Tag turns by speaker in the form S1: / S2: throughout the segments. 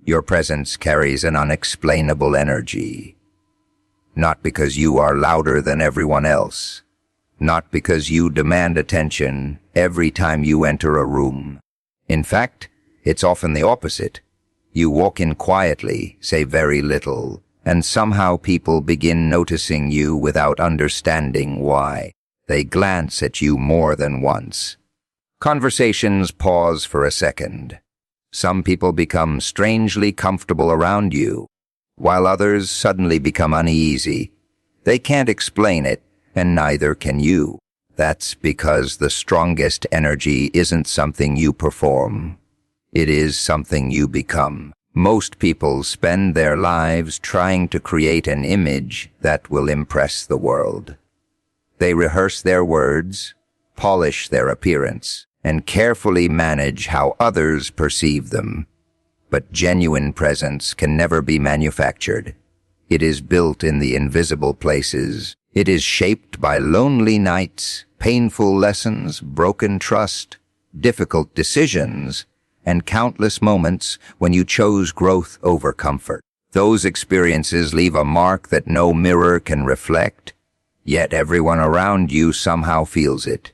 S1: Your presence carries an unexplainable energy. Not because you are louder than everyone else. Not because you demand attention every time you enter a room. In fact, it's often the opposite. You walk in quietly, say very little, and somehow people begin noticing you without understanding why. They glance at you more than once. Conversations pause for a second. Some people become strangely comfortable around you, while others suddenly become uneasy. They can't explain it, and neither can you. That's because the strongest energy isn't something you perform. It is something you become. Most people spend their lives trying to create an image that will impress the world. They rehearse their words, polish their appearance, and carefully manage how others perceive them. But genuine presence can never be manufactured. It is built in the invisible places. It is shaped by lonely nights, painful lessons, broken trust, difficult decisions, and countless moments when you chose growth over comfort. Those experiences leave a mark that no mirror can reflect, yet everyone around you somehow feels it.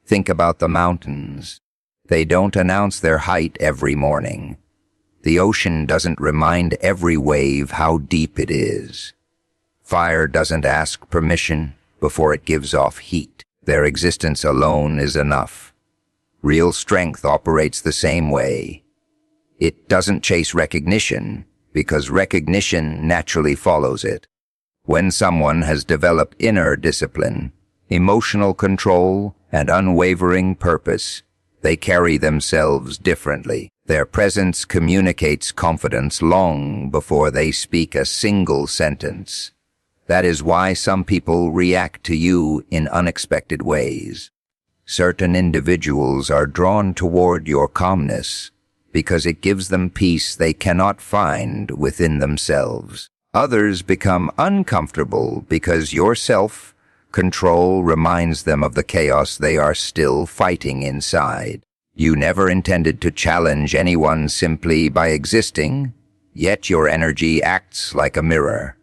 S1: Think about the mountains. They don't announce their height every morning. The ocean doesn't remind every wave how deep it is. Fire doesn't ask permission before it gives off heat. Their existence alone is enough. Real strength operates the same way. It doesn't chase recognition because recognition naturally follows it. When someone has developed inner discipline, emotional control, and unwavering purpose, they carry themselves differently. Their presence communicates confidence long before they speak a single sentence. That is why some people react to you in unexpected ways. Certain individuals are drawn toward your calmness because it gives them peace they cannot find within themselves. Others become uncomfortable because your self-control reminds them of the chaos they are still fighting inside. You never intended to challenge anyone simply by existing, yet your energy acts like a mirror.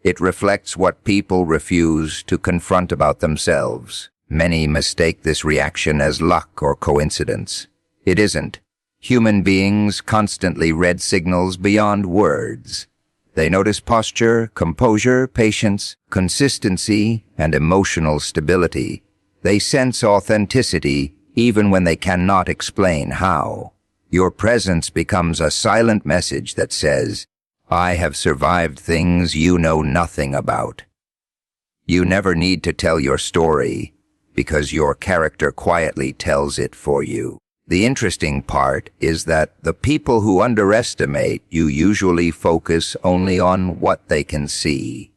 S1: It reflects what people refuse to confront about themselves. Many mistake this reaction as luck or coincidence. It isn't. Human beings constantly read signals beyond words. They notice posture, composure, patience, consistency, and emotional stability. They sense authenticity even when they cannot explain how. Your presence becomes a silent message that says, "I have survived things you know nothing about." You never need to tell your story because your character quietly tells it for you. The interesting part is that the people who underestimate you usually focus only on what they can see.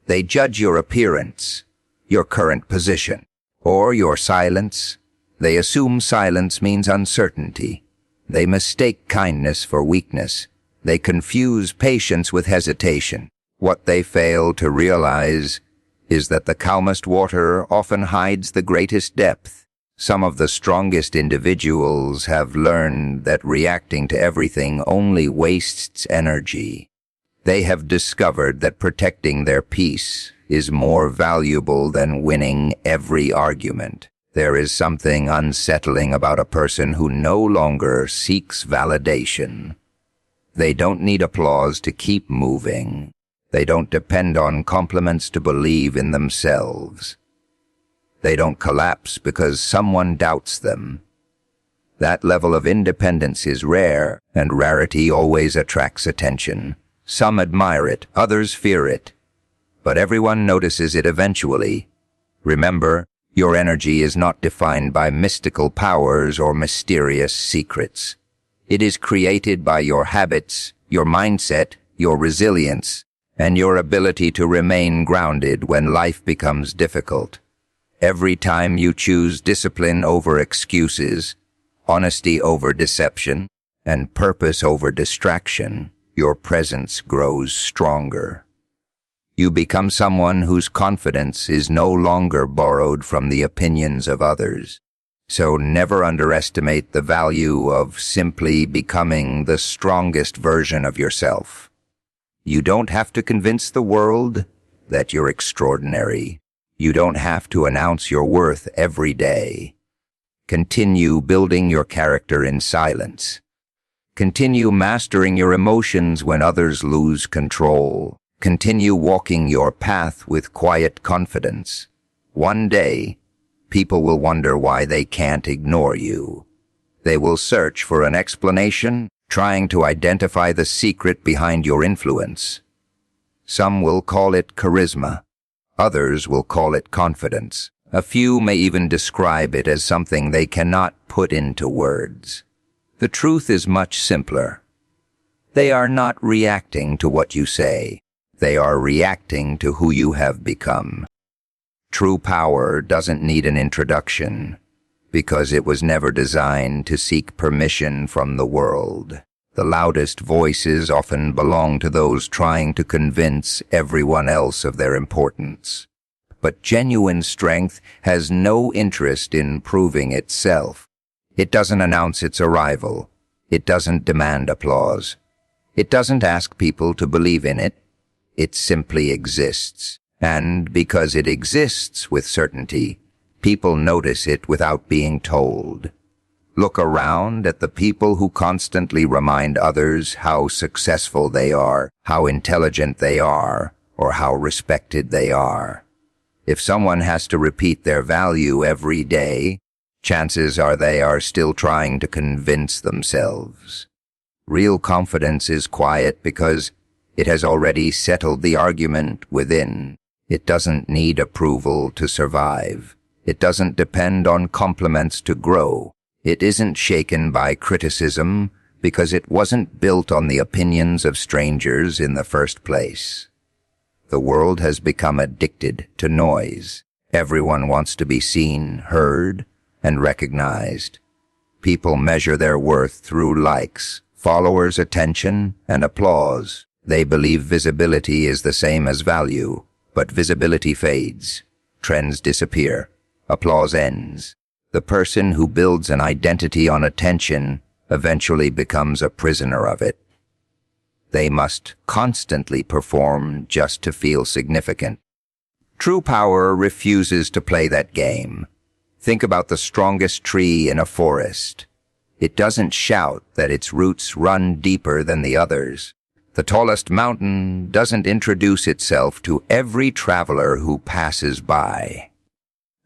S1: They judge your appearance, your current position, or your silence. They assume silence means uncertainty. They mistake kindness for weakness. They confuse patience with hesitation. What they fail to realize is that the calmest water often hides the greatest depth. Some of the strongest individuals have learned that reacting to everything only wastes energy. They have discovered that protecting their peace is more valuable than winning every argument. There is something unsettling about a person who no longer seeks validation. They don't need applause to keep moving. They don't depend on compliments to believe in themselves. They don't collapse because someone doubts them. That level of independence is rare, and rarity always attracts attention. Some admire it, others fear it, but everyone notices it eventually. Remember, your energy is not defined by mystical powers or mysterious secrets. It is created by your habits, your mindset, your resilience, and your ability to remain grounded when life becomes difficult. Every time you choose discipline over excuses, honesty over deception, and purpose over distraction, your presence grows stronger. You become someone whose confidence is no longer borrowed from the opinions of others. So never underestimate the value of simply becoming the strongest version of yourself. You don't have to convince the world that you're extraordinary. You don't have to announce your worth every day. Continue building your character in silence. Continue mastering your emotions when others lose control. Continue walking your path with quiet confidence. One day, people will wonder why they can't ignore you. They will search for an explanation, trying to identify the secret behind your influence. Some will call it charisma. Others will call it confidence. A few may even describe it as something they cannot put into words. The truth is much simpler. They are not reacting to what you say. They are reacting to who you have become. True power doesn't need an introduction, because it was never designed to seek permission from the world. The loudest voices often belong to those trying to convince everyone else of their importance. But genuine strength has no interest in proving itself. It doesn't announce its arrival. It doesn't demand applause. It doesn't ask people to believe in it. It simply exists. And because it exists with certainty, people notice it without being told. Look around at the people who constantly remind others how successful they are, how intelligent they are, or how respected they are. If someone has to repeat their value every day, chances are they are still trying to convince themselves. Real confidence is quiet because it has already settled the argument within. It doesn't need approval to survive. It doesn't depend on compliments to grow. It isn't shaken by criticism because it wasn't built on the opinions of strangers in the first place. The world has become addicted to noise. Everyone wants to be seen, heard, and recognized. People measure their worth through likes, followers' attention, and applause. They believe visibility is the same as value, but visibility fades. Trends disappear. Applause ends. The person who builds an identity on attention eventually becomes a prisoner of it. They must constantly perform just to feel significant. True power refuses to play that game. Think about the strongest tree in a forest. It doesn't shout that its roots run deeper than the others. The tallest mountain doesn't introduce itself to every traveler who passes by.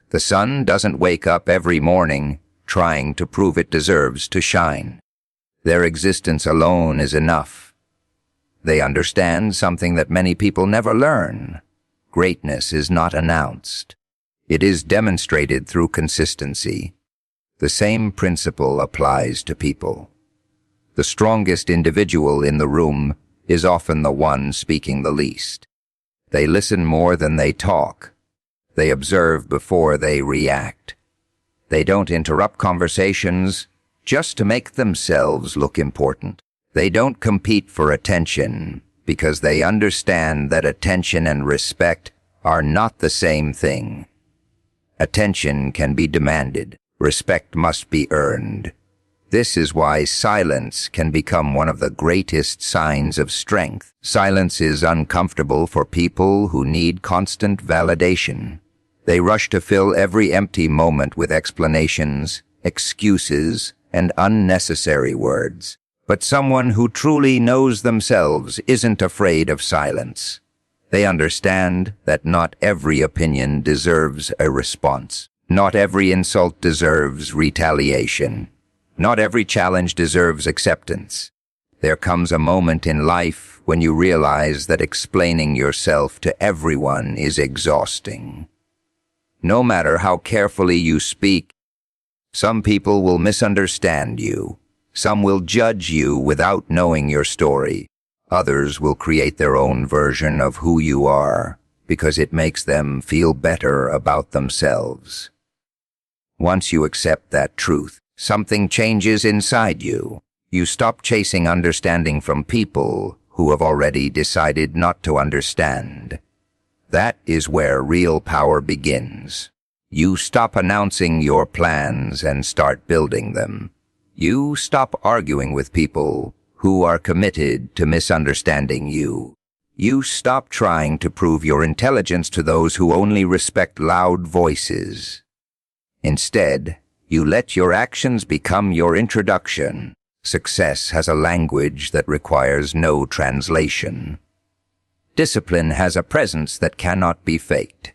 S1: The sun doesn't wake up every morning trying to prove it deserves to shine. Their existence alone is enough. They understand something that many people never learn. Greatness is not announced. It is demonstrated through consistency. The same principle applies to people. The strongest individual in the room is often the one speaking the least. They listen more than they talk. They observe before they react. They don't interrupt conversations just to make themselves look important. They don't compete for attention because they understand that attention and respect are not the same thing. Attention can be demanded. Respect must be earned. This is why silence can become one of the greatest signs of strength. Silence is uncomfortable for people who need constant validation. They rush to fill every empty moment with explanations, excuses, and unnecessary words. But someone who truly knows themselves isn't afraid of silence. They understand that not every opinion deserves a response. Not every insult deserves retaliation. Not every challenge deserves acceptance. There comes a moment in life when you realize that explaining yourself to everyone is exhausting. No matter how carefully you speak, some people will misunderstand you. Some will judge you without knowing your story. Others will create their own version of who you are because it makes them feel better about themselves. Once you accept that truth, something changes inside you. You stop chasing understanding from people who have already decided not to understand. That is where real power begins. You stop announcing your plans and start building them. You stop arguing with people who are committed to misunderstanding you. You stop trying to prove your intelligence to those who only respect loud voices. Instead, you let your actions become your introduction. Success has a language that requires no translation. Discipline has a presence that cannot be faked.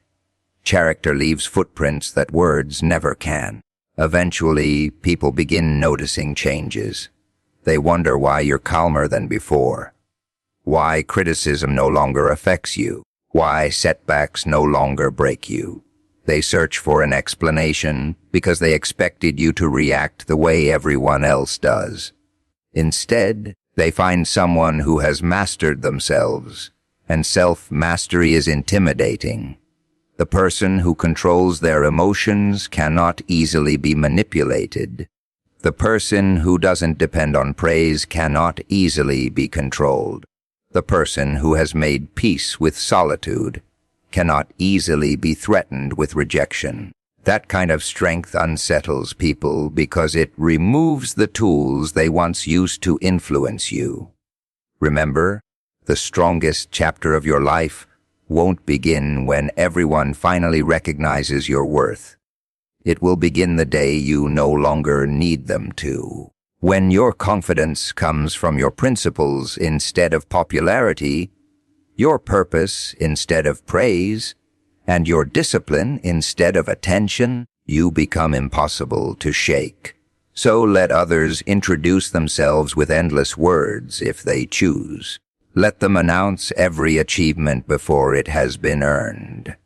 S1: Character leaves footprints that words never can. Eventually, people begin noticing changes. They wonder why you're calmer than before, why criticism no longer affects you, why setbacks no longer break you. They search for an explanation because they expected you to react the way everyone else does. Instead, they find someone who has mastered themselves, and self-mastery is intimidating. The person who controls their emotions cannot easily be manipulated. The person who doesn't depend on praise cannot easily be controlled. The person who has made peace with solitude cannot easily be threatened with rejection. That kind of strength unsettles people because it removes the tools they once used to influence you. Remember, the strongest chapter of your life won't begin when everyone finally recognizes your worth. It will begin the day you no longer need them to. When your confidence comes from your principles instead of popularity, your purpose instead of praise, and your discipline instead of attention, you become impossible to shake. So let others introduce themselves with endless words if they choose. Let them announce every achievement before it has been earned.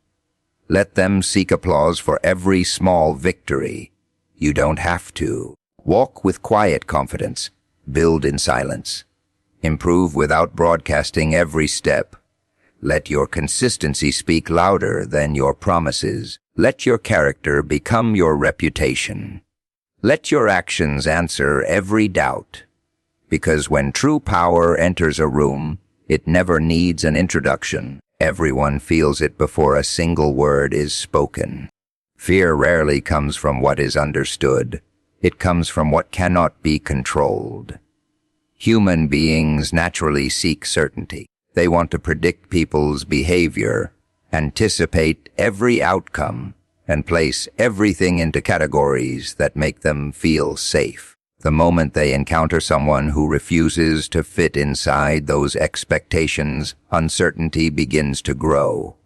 S1: Let them seek applause for every small victory. You don't have to. Walk with quiet confidence. Build in silence. Improve without broadcasting every step. Let your consistency speak louder than your promises. Let your character become your reputation. Let your actions answer every doubt. Because when true power enters a room, it never needs an introduction. Everyone feels it before a single word is spoken. Fear rarely comes from what is understood. It comes from what cannot be controlled. Human beings naturally seek certainty. They want to predict people's behavior, anticipate every outcome, and place everything into categories that make them feel safe. The moment they encounter someone who refuses to fit inside those expectations, uncertainty begins to grow.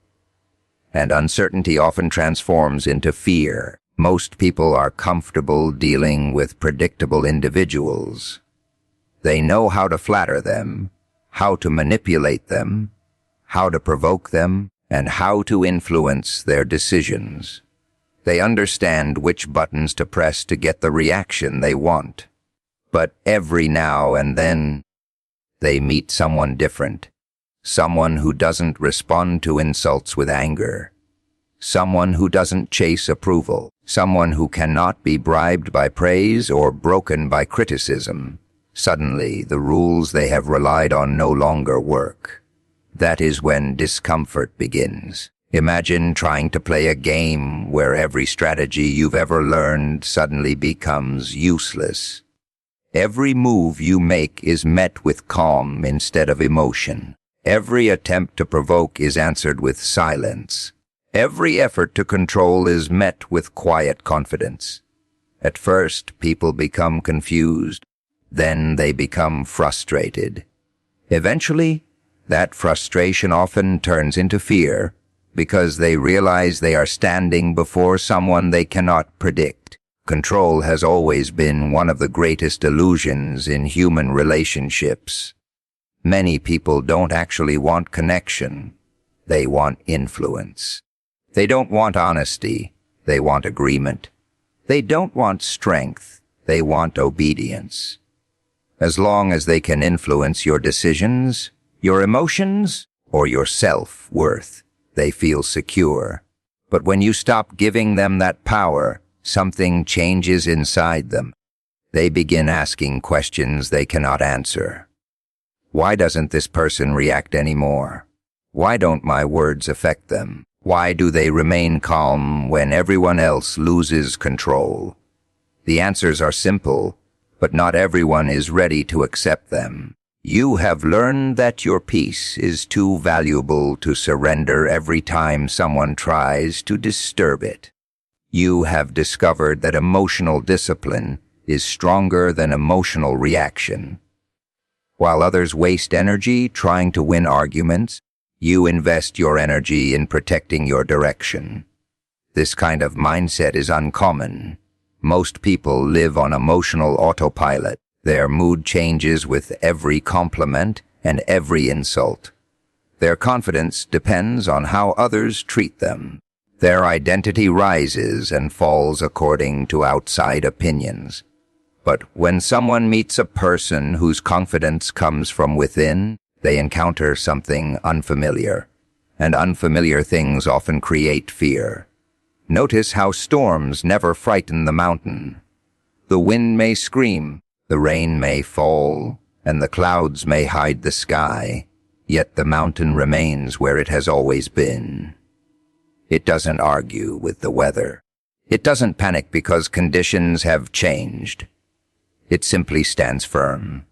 S1: And uncertainty often transforms into fear. Most people are comfortable dealing with predictable individuals. They know how to flatter them, how to manipulate them, how to provoke them, and how to influence their decisions. They understand which buttons to press to get the reaction they want. But every now and then, they meet someone different. Someone who doesn't respond to insults with anger. Someone who doesn't chase approval. Someone who cannot be bribed by praise or broken by criticism. Suddenly, the rules they have relied on no longer work. That is when discomfort begins. Imagine trying to play a game where every strategy you've ever learned suddenly becomes useless. Every move you make is met with calm instead of emotion. Every attempt to provoke is answered with silence. Every effort to control is met with quiet confidence. At first, people become confused. Then they become frustrated. Eventually, that frustration often turns into fear because they realize they are standing before someone they cannot predict. Control has always been one of the greatest illusions in human relationships. Many people don't actually want connection. They want influence. They don't want honesty. They want agreement. They don't want strength. They want obedience. As long as they can influence your decisions, your emotions, or your self-worth, they feel secure. But when you stop giving them that power, something changes inside them. They begin asking questions they cannot answer. Why doesn't this person react anymore? Why don't my words affect them? Why do they remain calm when everyone else loses control? The answers are simple, but not everyone is ready to accept them. You have learned that your peace is too valuable to surrender every time someone tries to disturb it. You have discovered that emotional discipline is stronger than emotional reaction. While others waste energy trying to win arguments, you invest your energy in protecting your direction. This kind of mindset is uncommon. Most people live on emotional autopilot. Their mood changes with every compliment and every insult. Their confidence depends on how others treat them. Their identity rises and falls according to outside opinions. But when someone meets a person whose confidence comes from within, they encounter something unfamiliar, and unfamiliar things often create fear. Notice how storms never frighten the mountain. The wind may scream, the rain may fall, and the clouds may hide the sky, yet the mountain remains where it has always been. It doesn't argue with the weather. It doesn't panic because conditions have changed. It simply stands firm.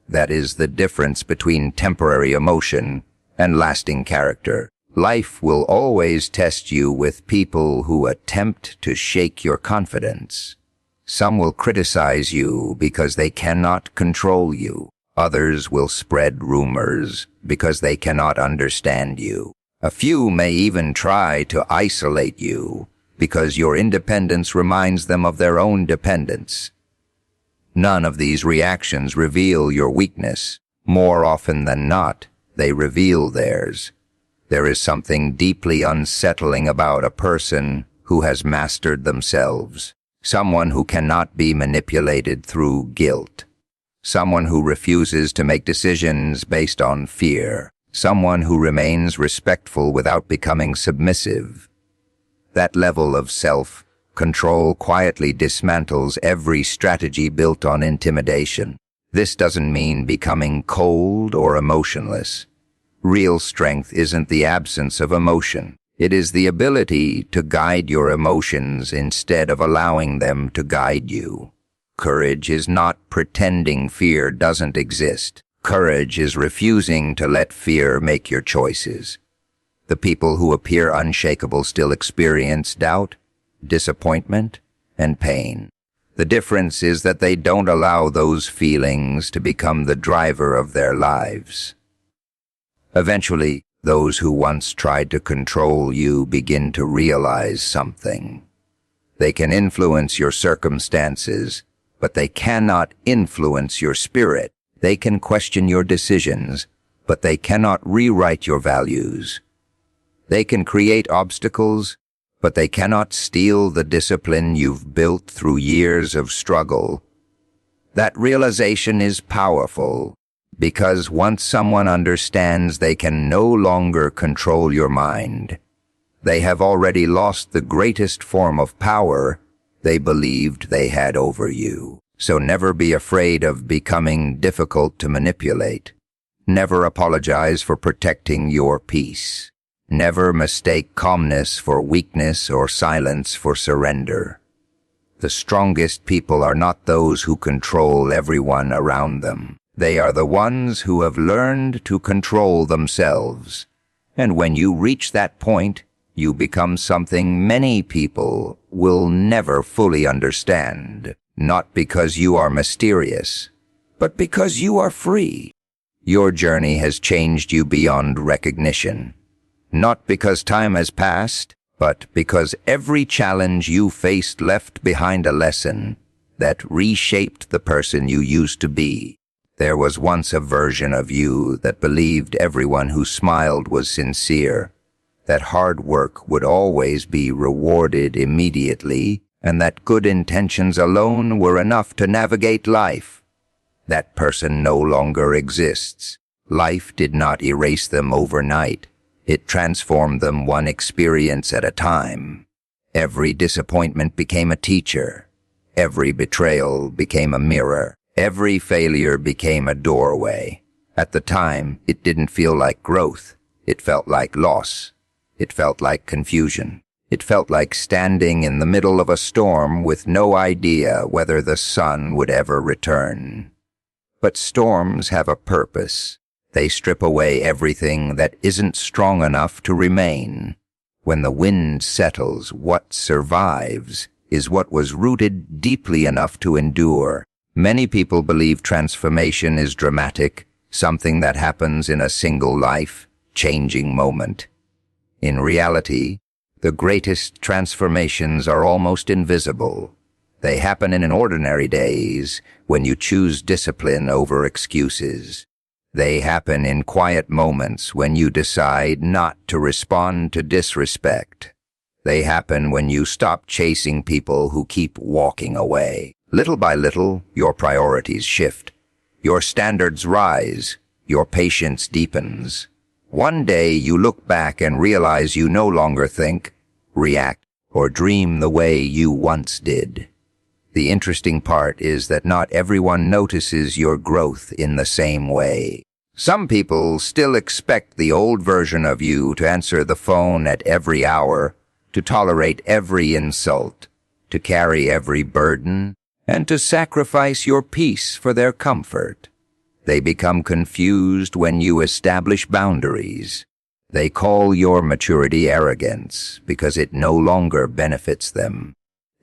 S1: That is the difference between temporary emotion and lasting character. Life will always test you with people who attempt to shake your confidence. Some will criticize you because they cannot control you. Others will spread rumors because they cannot understand you. A few may even try to isolate you because your independence reminds them of their own dependence. None of these reactions reveal your weakness. More often than not, they reveal theirs. There is something deeply unsettling about a person who has mastered themselves. Someone who cannot be manipulated through guilt. Someone who refuses to make decisions based on fear. Someone who remains respectful without becoming submissive. That level of self-control quietly dismantles every strategy built on intimidation. This doesn't mean becoming cold or emotionless. Real strength isn't the absence of emotion. It is the ability to guide your emotions instead of allowing them to guide you. Courage is not pretending fear doesn't exist. Courage is refusing to let fear make your choices. The people who appear unshakable still experience doubt, disappointment, and pain. The difference is that they don't allow those feelings to become the driver of their lives. Eventually, those who once tried to control you begin to realize something. They can influence your circumstances, but they cannot influence your spirit. They can question your decisions, but they cannot rewrite your values. They can create obstacles, but they cannot steal the discipline you've built through years of struggle. That realization is powerful. Because once someone understands they can no longer control your mind, they have already lost the greatest form of power they believed they had over you. So never be afraid of becoming difficult to manipulate. Never apologize for protecting your peace. Never mistake calmness for weakness or silence for surrender. The strongest people are not those who control everyone around them. They are the ones who have learned to control themselves. And when you reach that point, you become something many people will never fully understand. Not because you are mysterious, but because you are free. Your journey has changed you beyond recognition. Not because time has passed, but because every challenge you faced left behind a lesson that reshaped the person you used to be. There was once a version of you that believed everyone who smiled was sincere, that hard work would always be rewarded immediately, and that good intentions alone were enough to navigate life. That person no longer exists. Life did not erase them overnight. It transformed them one experience at a time. Every disappointment became a teacher. Every betrayal became a mirror. Every failure became a doorway. At the time, it didn't feel like growth. It felt like loss. It felt like confusion. It felt like standing in the middle of a storm with no idea whether the sun would ever return. But storms have a purpose. They strip away everything that isn't strong enough to remain. When the wind settles, what survives is what was rooted deeply enough to endure. Many people believe transformation is dramatic, something that happens in a single life-changing moment. In reality, the greatest transformations are almost invisible. They happen in ordinary days when you choose discipline over excuses. They happen in quiet moments when you decide not to respond to disrespect. They happen when you stop chasing people who keep walking away. Little by little, your priorities shift. Your standards rise. Your patience deepens. One day you look back and realize you no longer think, react, or dream the way you once did. The interesting part is that not everyone notices your growth in the same way. Some people still expect the old version of you to answer the phone at every hour, to tolerate every insult, to carry every burden, and to sacrifice your peace for their comfort. They become confused when you establish boundaries. They call your maturity arrogance because it no longer benefits them.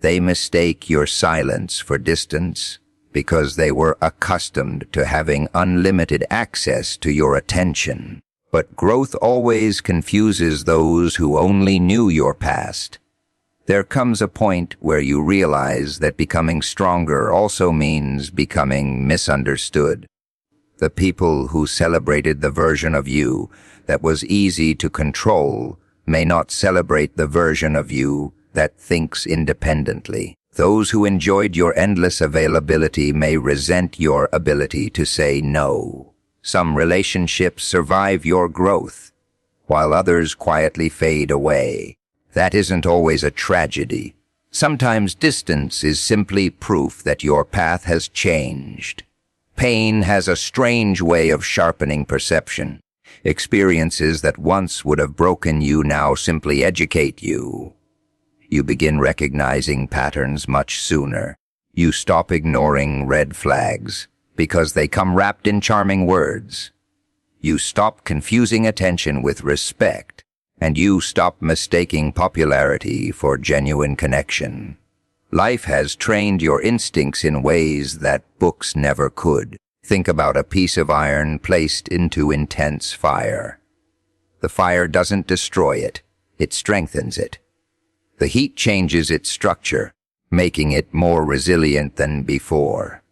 S1: They mistake your silence for distance because they were accustomed to having unlimited access to your attention. But growth always confuses those who only knew your past. There comes a point where you realize that becoming stronger also means becoming misunderstood. The people who celebrated the version of you that was easy to control may not celebrate the version of you that thinks independently. Those who enjoyed your endless availability may resent your ability to say no. Some relationships survive your growth, while others quietly fade away. That isn't always a tragedy. Sometimes distance is simply proof that your path has changed. Pain has a strange way of sharpening perception. Experiences that once would have broken you now simply educate you. You begin recognizing patterns much sooner. You stop ignoring red flags because they come wrapped in charming words. You stop confusing attention with respect, and you stop mistaking popularity for genuine connection. Life has trained your instincts in ways that books never could. Think about a piece of iron placed into intense fire. The fire doesn't destroy it, it strengthens it. The heat changes its structure, making it more resilient than before.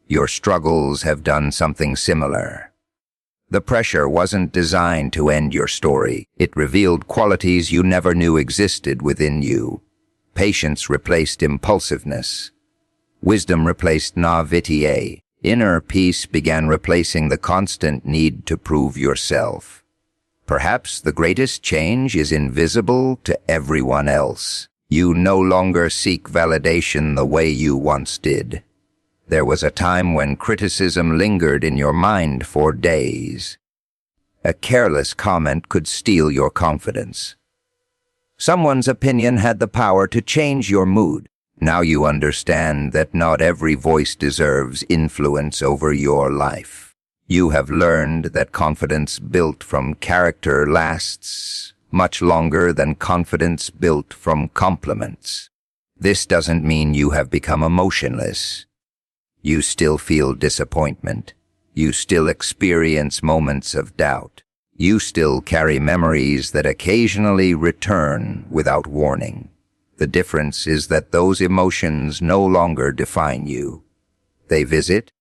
S1: Your struggles have done something similar. The pressure wasn't designed to end your story. It revealed qualities you never knew existed within you. Patience replaced impulsiveness. Wisdom replaced naivete. Inner peace began replacing the constant need to prove yourself. Perhaps the greatest change is invisible to everyone else. You no longer seek validation the way you once did. There was a time when criticism lingered in your mind for days. A careless comment could steal your confidence. Someone's opinion had the power to change your mood. Now you understand that not every voice deserves influence over your life. You have learned that confidence built from character lasts much longer than confidence built from compliments. This doesn't mean you have become emotionless. You still feel disappointment. You still experience moments of doubt. You still carry memories that occasionally return without warning. The difference is that those emotions no longer define you. They visit,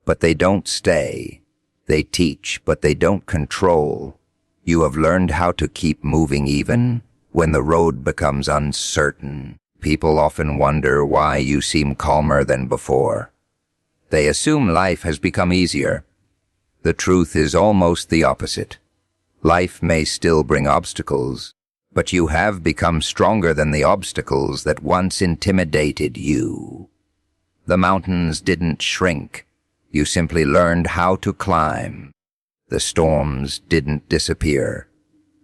S1: but they don't stay. They teach, but they don't control. You have learned how to keep moving even when the road becomes uncertain. People often wonder why you seem calmer than before. They assume life has become easier. The truth is almost the opposite. Life may still bring obstacles, but you have become stronger than the obstacles that once intimidated you. The mountains didn't shrink. You simply learned how to climb. The storms didn't disappear.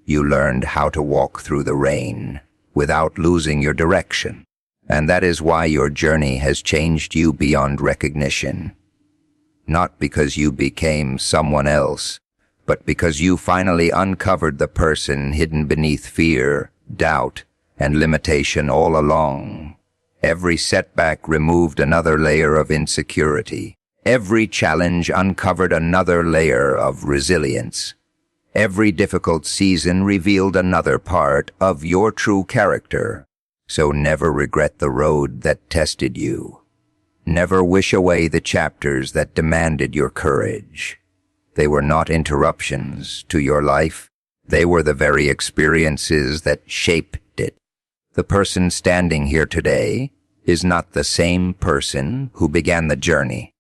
S1: You learned how to walk through the rain without losing your direction. And that is why your journey has changed you beyond recognition. Not because you became someone else, but because you finally uncovered the person hidden beneath fear, doubt, and limitation all along. Every setback removed another layer of insecurity. Every challenge uncovered another layer of resilience. Every difficult season revealed another part of your true character. So never regret the road that tested you. Never wish away the chapters that demanded your courage. They were not interruptions to your life. They were the very experiences that shaped it. The person standing here today is not the same person who began the journey.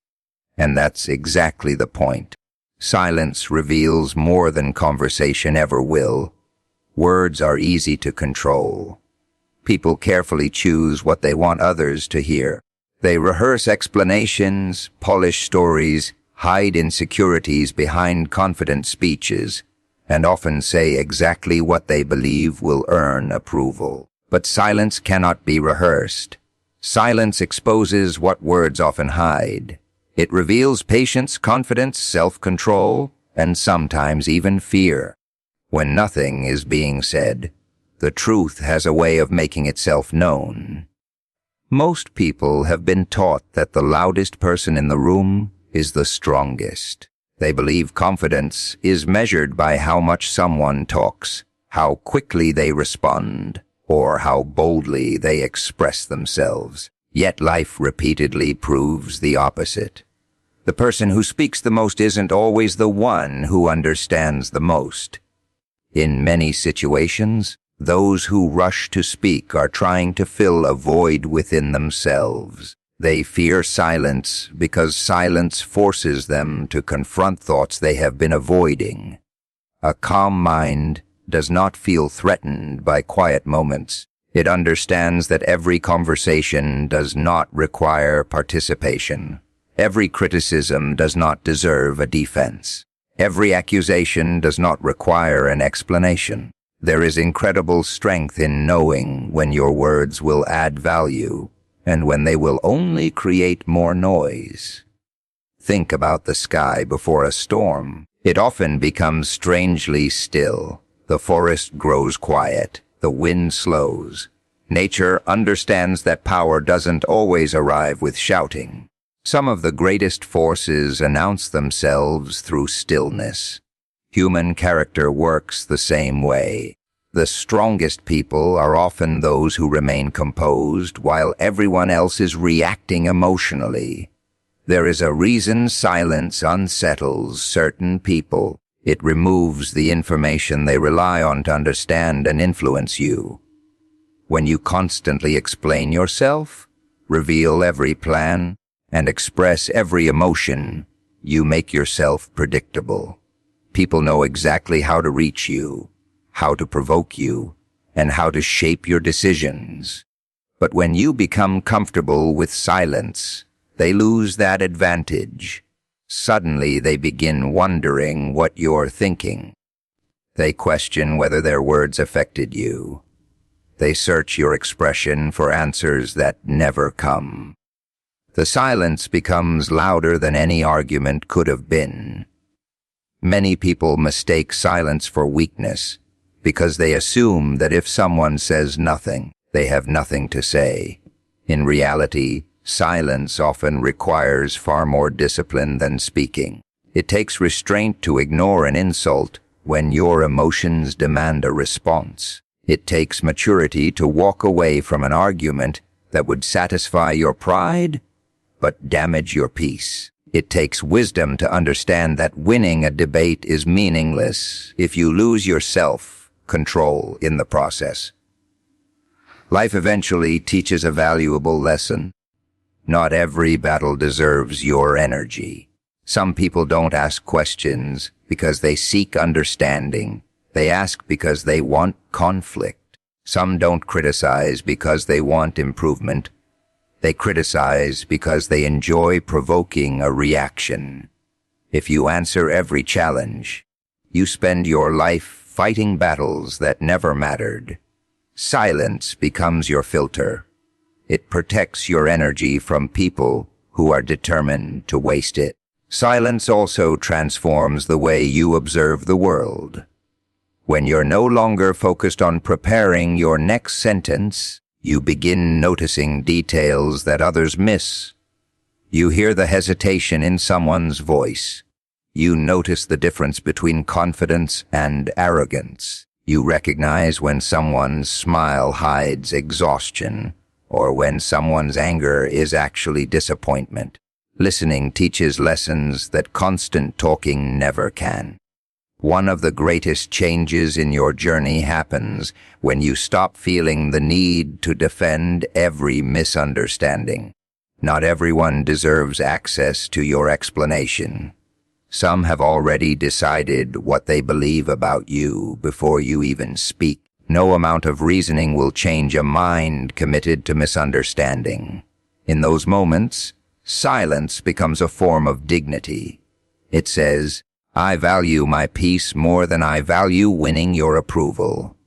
S1: And that's exactly the point. Silence reveals more than conversation ever will. Words are easy to control. People carefully choose what they want others to hear. They rehearse explanations, polish stories, hide insecurities behind confident speeches, and often say exactly what they believe will earn approval. But silence cannot be rehearsed. Silence exposes what words often hide. It reveals patience, confidence, self-control, and sometimes even fear. When nothing is being said, the truth has a way of making itself known. Most people have been taught that the loudest person in the room is the strongest. They believe confidence is measured by how much someone talks, how quickly they respond, or how boldly they express themselves. Yet life repeatedly proves the opposite. The person who speaks the most isn't always the one who understands the most. In many situations, those who rush to speak are trying to fill a void within themselves. They fear silence because silence forces them to confront thoughts they have been avoiding. A calm mind does not feel threatened by quiet moments. It understands that every conversation does not require participation. Every criticism does not deserve a defense. Every accusation does not require an explanation. There is incredible strength in knowing when your words will add value and when they will only create more noise. Think about the sky before a storm. It often becomes strangely still. The forest grows quiet. The wind slows. Nature understands that power doesn't always arrive with shouting. Some of the greatest forces announce themselves through stillness. Human character works the same way. The strongest people are often those who remain composed while everyone else is reacting emotionally. There is a reason silence unsettles certain people. It removes the information they rely on to understand and influence you. When you constantly explain yourself, reveal every plan, and express every emotion, you make yourself predictable. People know exactly how to reach you, how to provoke you, and how to shape your decisions. But when you become comfortable with silence, they lose that advantage. Suddenly they begin wondering what you're thinking. They question whether their words affected you. They search your expression for answers that never come. The silence becomes louder than any argument could have been. Many people mistake silence for weakness because they assume that if someone says nothing, they have nothing to say. In reality, silence often requires far more discipline than speaking. It takes restraint to ignore an insult when your emotions demand a response. It takes maturity to walk away from an argument that would satisfy your pride but damage your peace. It takes wisdom to understand that winning a debate is meaningless if you lose your self-control in the process. Life eventually teaches a valuable lesson. Not every battle deserves your energy. Some people don't ask questions because they seek understanding. They ask because they want conflict. Some don't criticize because they want improvement. They criticize because they enjoy provoking a reaction. If you answer every challenge, you spend your life fighting battles that never mattered. Silence becomes your filter. It protects your energy from people who are determined to waste it. Silence also transforms the way you observe the world. When you're no longer focused on preparing your next sentence, you begin noticing details that others miss. You hear the hesitation in someone's voice. You notice the difference between confidence and arrogance. You recognize when someone's smile hides exhaustion, or when someone's anger is actually disappointment. Listening teaches lessons that constant talking never can. One of the greatest changes in your journey happens when you stop feeling the need to defend every misunderstanding. Not everyone deserves access to your explanation. Some have already decided what they believe about you before you even speak. No amount of reasoning will change a mind committed to misunderstanding. In those moments, silence becomes a form of dignity. It says, "I value my peace more than I value winning your approval."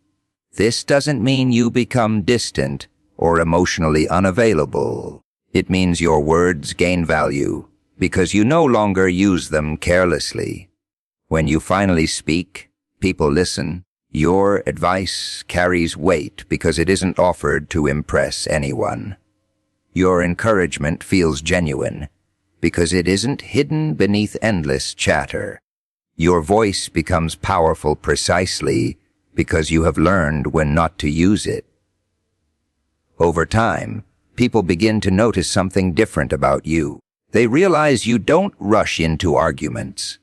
S1: This doesn't mean you become distant or emotionally unavailable. It means your words gain value because you no longer use them carelessly. When you finally speak, people listen. Your advice carries weight because it isn't offered to impress anyone. Your encouragement feels genuine because it isn't hidden beneath endless chatter. Your voice becomes powerful precisely because you have learned when not to use it. Over time, people begin to notice something different about you. They realize you don't rush into arguments.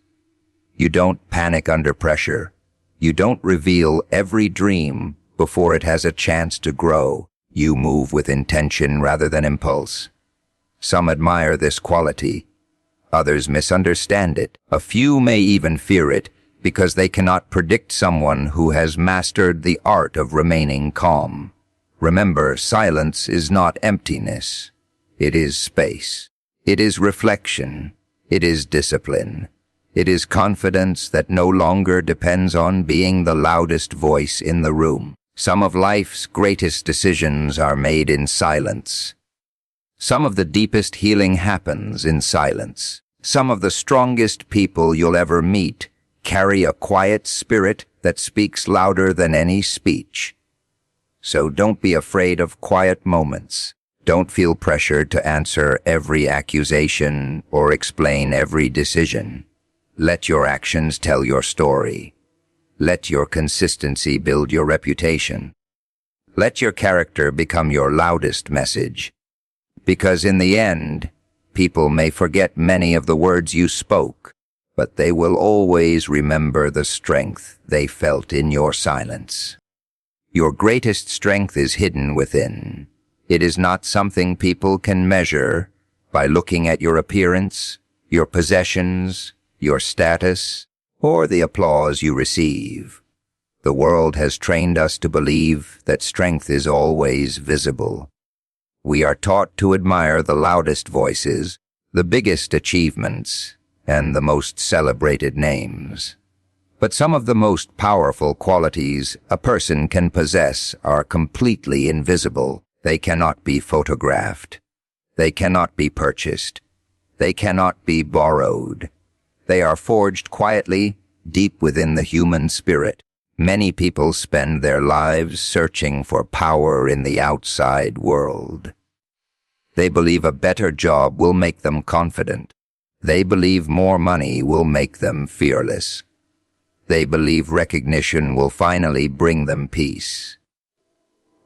S1: You don't panic under pressure. You don't reveal every dream before it has a chance to grow. You move with intention rather than impulse. Some admire this quality. Others misunderstand it. A few may even fear it because they cannot predict someone who has mastered the art of remaining calm. Remember, silence is not emptiness. It is space. It is reflection. It is discipline. It is confidence that no longer depends on being the loudest voice in the room. Some of life's greatest decisions are made in silence. Some of the deepest healing happens in silence. Some of the strongest people you'll ever meet carry a quiet spirit that speaks louder than any speech. So don't be afraid of quiet moments. Don't feel pressured to answer every accusation or explain every decision. Let your actions tell your story. Let your consistency build your reputation. Let your character become your loudest message. Because in the end, people may forget many of the words you spoke, but they will always remember the strength they felt in your silence. Your greatest strength is hidden within. It is not something people can measure by looking at your appearance, your possessions, your status, or the applause you receive. The world has trained us to believe that strength is always visible. We are taught to admire the loudest voices, the biggest achievements, and the most celebrated names. But some of the most powerful qualities a person can possess are completely invisible. They cannot be photographed. They cannot be purchased. They cannot be borrowed. They are forged quietly, deep within the human spirit. Many people spend their lives searching for power in the outside world. They believe a better job will make them confident. They believe more money will make them fearless. They believe recognition will finally bring them peace.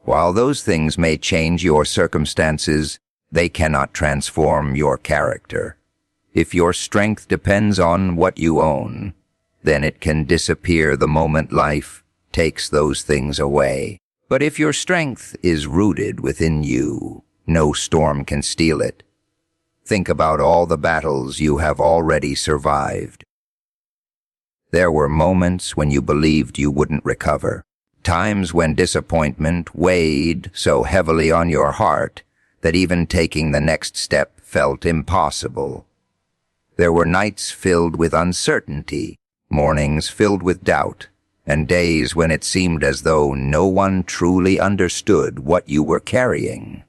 S1: While those things may change your circumstances, they cannot transform your character. If your strength depends on what you own, then it can disappear the moment life takes those things away. But if your strength is rooted within you, no storm can steal it. Think about all the battles you have already survived. There were moments when you believed you wouldn't recover. Times when disappointment weighed so heavily on your heart that even taking the next step felt impossible. There were nights filled with uncertainty, mornings filled with doubt, and days when it seemed as though no one truly understood what you were carrying.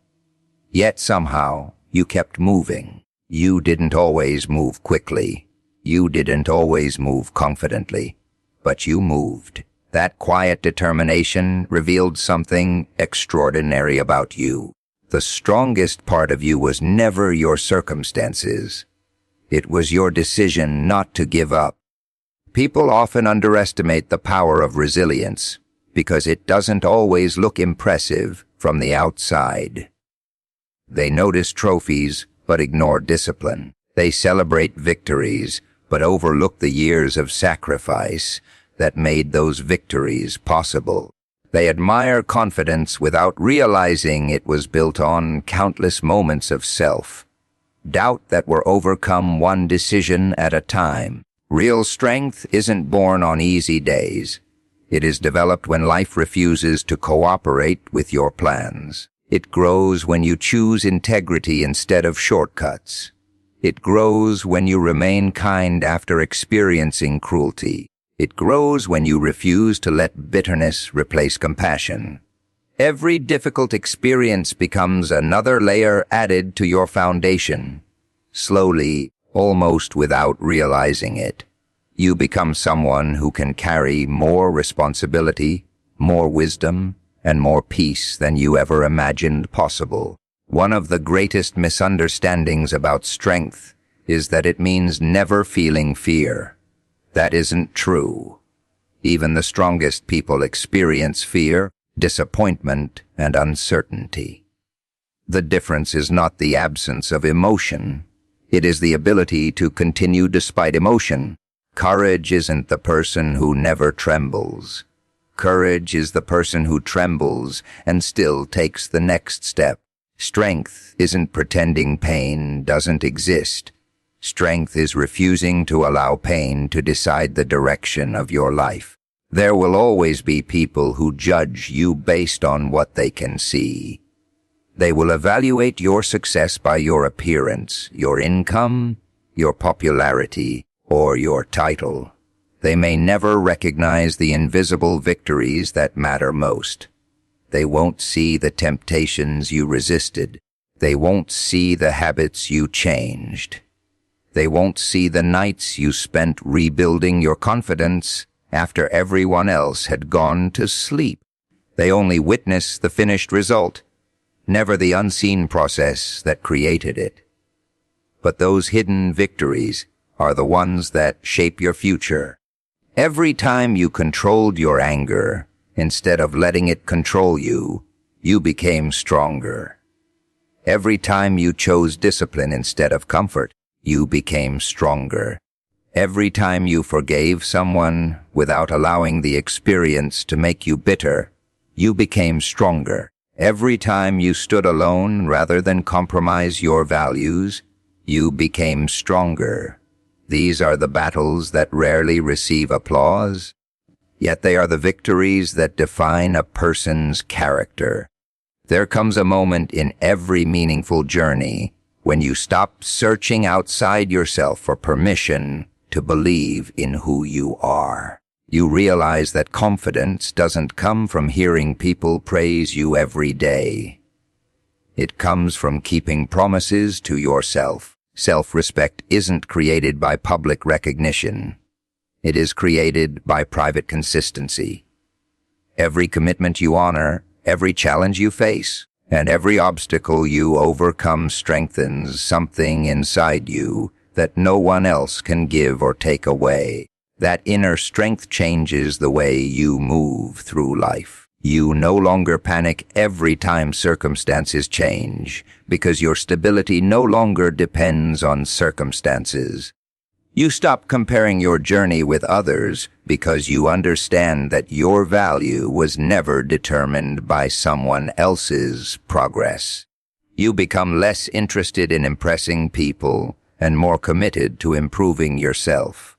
S1: Yet somehow, you kept moving. You didn't always move quickly. You didn't always move confidently. But you moved. That quiet determination revealed something extraordinary about you. The strongest part of you was never your circumstances. It was your decision not to give up. People often underestimate the power of resilience because it doesn't always look impressive from the outside. They notice trophies but ignore discipline. They celebrate victories but overlook the years of sacrifice that made those victories possible. They admire confidence without realizing it was built on countless moments of self-doubt that were overcome one decision at a time. Real strength isn't born on easy days. It is developed when life refuses to cooperate with your plans. It grows when you choose integrity instead of shortcuts. It grows when you remain kind after experiencing cruelty. It grows when you refuse to let bitterness replace compassion. Every difficult experience becomes another layer added to your foundation. Slowly, almost without realizing it, you become someone who can carry more responsibility, more wisdom, and more peace than you ever imagined possible. One of the greatest misunderstandings about strength is that it means never feeling fear. That isn't true. Even the strongest people experience fear, disappointment, and uncertainty. The difference is not the absence of emotion. It is the ability to continue despite emotion. Courage isn't the person who never trembles. Courage is the person who trembles and still takes the next step. Strength isn't pretending pain doesn't exist. Strength is refusing to allow pain to decide the direction of your life. There will always be people who judge you based on what they can see. They will evaluate your success by your appearance, your income, your popularity, or your title. They may never recognize the invisible victories that matter most. They won't see the temptations you resisted. They won't see the habits you changed. They won't see the nights you spent rebuilding your confidence after everyone else had gone to sleep. They only witness the finished result, never the unseen process that created it. But those hidden victories are the ones that shape your future. Every time you controlled your anger, instead of letting it control you, you became stronger. Every time you chose discipline instead of comfort, you became stronger. Every time you forgave someone without allowing the experience to make you bitter, you became stronger. Every time you stood alone rather than compromise your values, you became stronger. These are the battles that rarely receive applause, yet they are the victories that define a person's character. There comes a moment in every meaningful journey when you stop searching outside yourself for permission to believe in who you are. You realize that confidence doesn't come from hearing people praise you every day. It comes from keeping promises to yourself. Self-respect isn't created by public recognition. It is created by private consistency. Every commitment you honor, every challenge you face, and every obstacle you overcome strengthens something inside you that no one else can give or take away. That inner strength changes the way you move through life. You no longer panic every time circumstances change, because your stability no longer depends on circumstances. You stop comparing your journey with others because you understand that your value was never determined by someone else's progress. You become less interested in impressing people and more committed to improving yourself.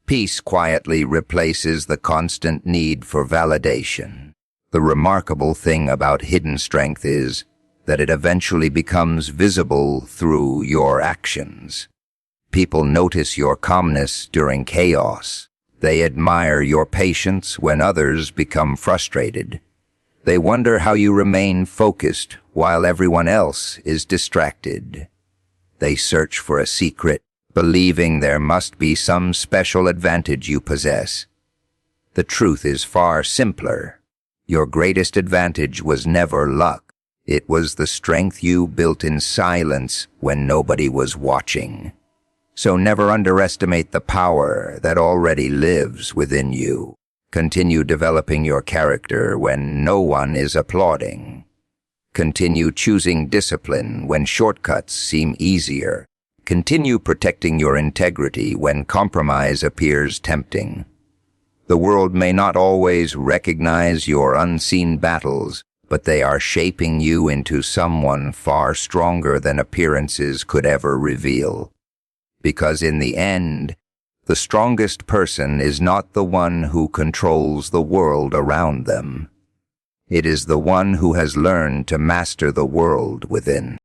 S1: Peace quietly replaces the constant need for validation. The remarkable thing about hidden strength is that it eventually becomes visible through your actions. People notice your calmness during chaos. They admire your patience when others become frustrated. They wonder how you remain focused while everyone else is distracted. They search for a secret, believing there must be some special advantage you possess. The truth is far simpler. Your greatest advantage was never luck. It was the strength you built in silence when nobody was watching. So never underestimate the power that already lives within you. Continue developing your character when no one is applauding. Continue choosing discipline when shortcuts seem easier. Continue protecting your integrity when compromise appears tempting. The world may not always recognize your unseen battles, but they are shaping you into someone far stronger than appearances could ever reveal. Because in the end, the strongest person is not the one who controls the world around them. It is the one who has learned to master the world within.